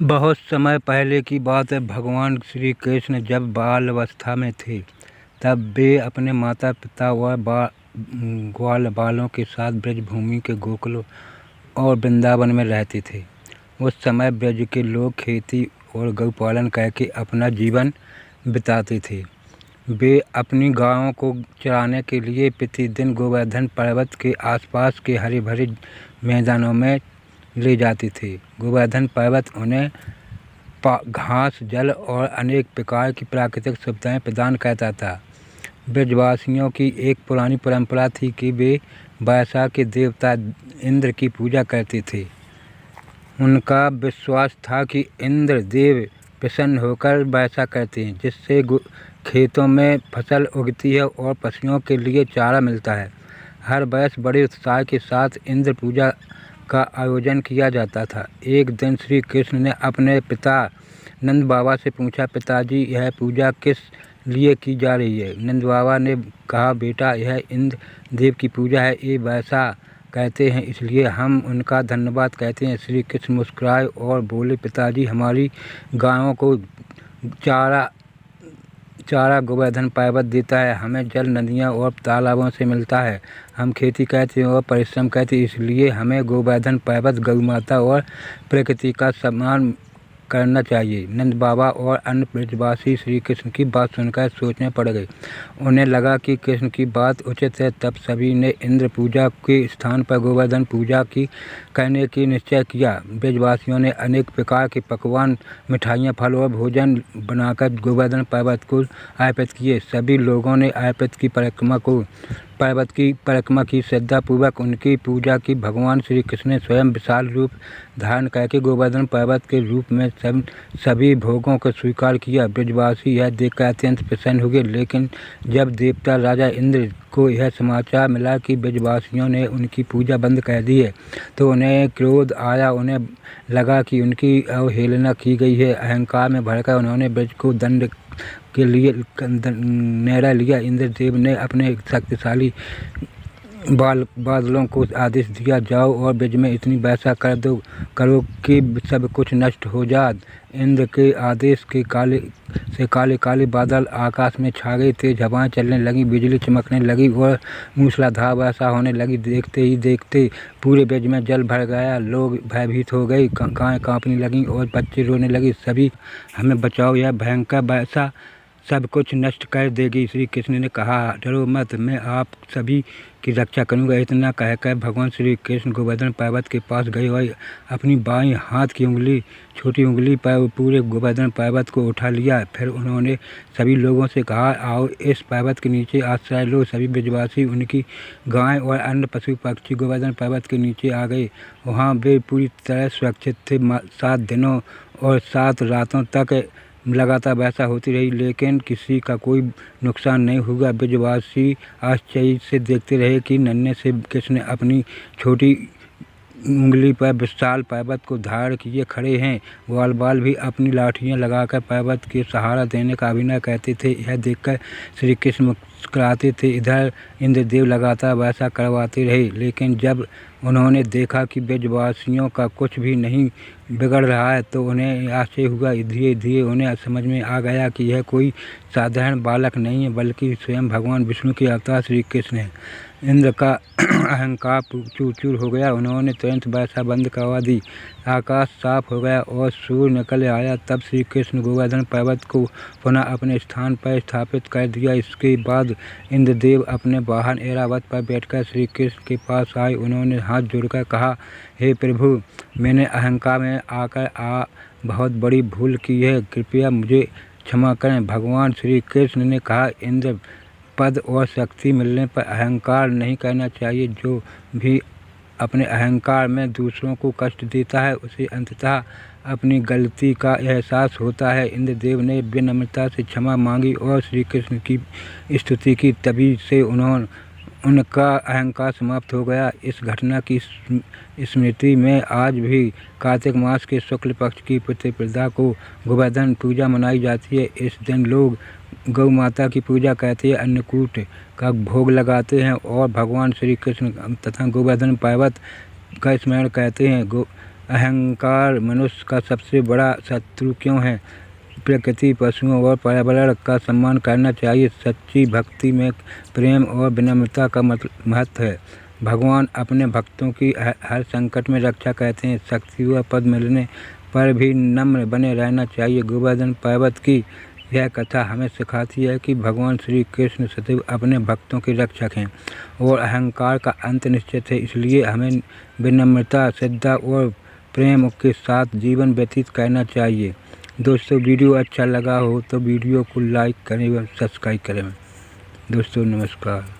बहुत समय पहले की बात है। भगवान श्री कृष्ण जब बाल अवस्था में थे तब वे अपने माता पिता व ग्वाल बालों के साथ ब्रज भूमि के गोकुल और वृंदावन में रहते थे। उस समय ब्रज के लोग खेती और गौपालन करके अपना जीवन बिताते थे। वे अपनी गायों को चराने के लिए प्रतिदिन गोवर्धन पर्वत के आसपास के हरे भरे मैदानों में ले जाते थे। गोवर्धन पर्वत उन्हें घास, जल और अनेक प्रकार की प्राकृतिक सुविधाएं प्रदान करता था। ब्रजवासियों की एक पुरानी परंपरा थी कि वे वर्षा के देवता इंद्र की पूजा करते थे। उनका विश्वास था कि इंद्र देव प्रसन्न होकर वर्षा करते हैं, जिससे खेतों में फसल उगती है और पशुओं के लिए चारा मिलता है। हर वर्ष बड़े उत्साह के साथ इंद्र पूजा का आयोजन किया जाता था। एक दिन श्री कृष्ण ने अपने पिता नंद बाबा से पूछा, पिताजी, यह पूजा किस लिए की जा रही है? नंद बाबा ने कहा, बेटा, यह इंद्र देव की पूजा है। ये वैसा कहते हैं इसलिए हम उनका धन्यवाद कहते हैं। श्री कृष्ण मुस्कुराए और बोले, पिताजी, हमारी गायों को चारा गोवर्धन पर्वत देता है। हमें जल नदियाँ और तालाबों से मिलता है। हम खेती करते हैं और परिश्रम करते हैं, इसलिए हमें गोवर्धन पर्वत, गौ माता और प्रकृति का सम्मान करना चाहिए। नंद बाबा और अन्य ब्रजवासी श्री कृष्ण की बात सुनकर सोचने पड़ गए। उन्हें लगा कि कृष्ण की बात उचित है। तब सभी ने इंद्र पूजा के स्थान पर गोवर्धन पूजा करने की निश्चय किया। ब्रजवासियों ने अनेक प्रकार के पकवान, मिठाइयाँ, फल और भोजन बनाकर गोवर्धन पर्वत को अर्पित किए। सभी लोगों ने पर्वत की परिक्रमा की श्रद्धापूर्वक उनकी पूजा की। भगवान श्री कृष्ण ने स्वयं विशाल रूप धारण करके गोवर्धन पर्वत के रूप में सभी भोगों को स्वीकार किया। ब्रजवासी यह देखकर अत्यंत प्रसन्न हो गए, लेकिन जब देवता राजा इंद्र को यह समाचार मिला कि ब्रजवासियों ने उनकी पूजा बंद कर दी है, तो उन्हें क्रोध आया। उन्हें लगा कि उनकी अवहेलना की गई है। अहंकार में भरकर उन्होंने ब्रज को दंड के लिए निर्णय लिया। इंद्रदेव ने अपने शक्तिशाली बादलों को आदेश दिया, जाओ और ब्रज में इतनी वर्षा करो कि सब कुछ नष्ट हो जाए। इंद्र के आदेश के काले काले बादल आकाश में छा गए। तेज हवाएं चलने लगी, बिजली चमकने लगी और मूसलाधार वर्षा होने लगी। देखते ही देखते पूरे ब्रज में जल भर गया। लोग भयभीत हो गए, गायें कांपने लगीं और बच्चे रोने लगे। सभी, हमें बचाओ, यह भयंकर वर्षा सब कुछ नष्ट कर देगी। श्री कृष्ण ने कहा, डरो मत, मैं आप सभी की रक्षा करूंगा। इतना कहकर भगवान श्री कृष्ण गोवर्धन पर्वत के पास गए और अपनी बाईं हाथ की छोटी उंगली पर पूरे गोवर्धन पर्वत को उठा लिया। फिर उन्होंने सभी लोगों से कहा, आओ इस पर्वत के नीचे आश्रय लो। सभी ब्रजवासी, उनकी गाय और अन्य पशु पक्षी गोवर्धन पर्वत के नीचे आ गए। वहाँ वे पूरी तरह सुरक्षित थे। 7 दिनों और 7 रातों तक लगातार वर्षा होती रही, लेकिन किसी का कोई नुकसान नहीं हुआ। ब्रजवासी आश्चर्य से देखते रहे कि नन्हे से कृष्ण ने अपनी छोटी उंगली पर विशाल पर्वत को धारण किए खड़े हैं। ग्वाल भी अपनी लाठियां लगाकर पर्वत के सहारा देने का अभिनय करते थे। यह देखकर श्री कृष्ण मुस्कुराते थे। इधर इंद्रदेव लगातार वर्षा करवाते रहे, लेकिन जब उन्होंने देखा कि ब्रजवासियों का कुछ भी नहीं बिगड़ रहा है, तो उन्हें आश्चर्य हुआ। धीरे धीरे उन्हें समझ में आ गया कि यह कोई साधारण बालक नहीं है, बल्कि स्वयं भगवान विष्णु के अवतार श्री कृष्ण है। इंद्र का अहंकार चूर चूर हो गया। उन्होंने तुरंत वर्षा बंद करवा दी। आकाश साफ हो गया और सूर्य निकल आया। तब श्री कृष्ण गोवर्धन पर्वत को पुनः अपने स्थान पर स्थापित कर दिया। इसके बाद इंद्रदेव अपने वाहन ऐरावत पर बैठकर श्री कृष्ण के पास आए। उन्होंने हाथ जोड़कर कहा, हे प्रभु, मैंने अहंकार में आकर बहुत बड़ी भूल की है, कृपया मुझे क्षमा करें। भगवान श्री कृष्ण ने कहा, इंद्र पद और शक्ति मिलने पर अहंकार नहीं करना चाहिए। जो भी अपने अहंकार में दूसरों को कष्ट देता है, उसे अंततः अपनी गलती का एहसास होता है। इंद्रदेव ने विनम्रता से क्षमा मांगी और श्री कृष्ण की स्तुति की। तभी से उनका अहंकार समाप्त हो गया। इस घटना की स्मृति में आज भी कार्तिक मास के शुक्ल पक्ष की प्रतिपदा को गोवर्धन पूजा मनाई जाती है। इस दिन लोग गौ माता की पूजा करते हैं, अन्नकूट का भोग लगाते हैं और भगवान श्री कृष्ण तथा गोवर्धन पर्वत का स्मरण करते हैं। अहंकार मनुष्य का सबसे बड़ा शत्रु क्यों है? प्रकृति, पशुओं और पर्यावरण का सम्मान करना चाहिए। सच्ची भक्ति में प्रेम और विनम्रता का महत्व है। भगवान अपने भक्तों की हर संकट में रक्षा करते हैं। शक्ति व पद मिलने पर भी नम्र बने रहना चाहिए। गोवर्धन पर्वत की यह कथा हमें सिखाती है कि भगवान श्री कृष्ण सदैव अपने भक्तों के रक्षक हैं और अहंकार का अंत निश्चित है। इसलिए हमें विनम्रता, श्रद्धा और प्रेम के साथ जीवन व्यतीत करना चाहिए। दोस्तों, वीडियो अच्छा लगा हो तो वीडियो को लाइक करें व सब्सक्राइब करें। दोस्तों, नमस्कार।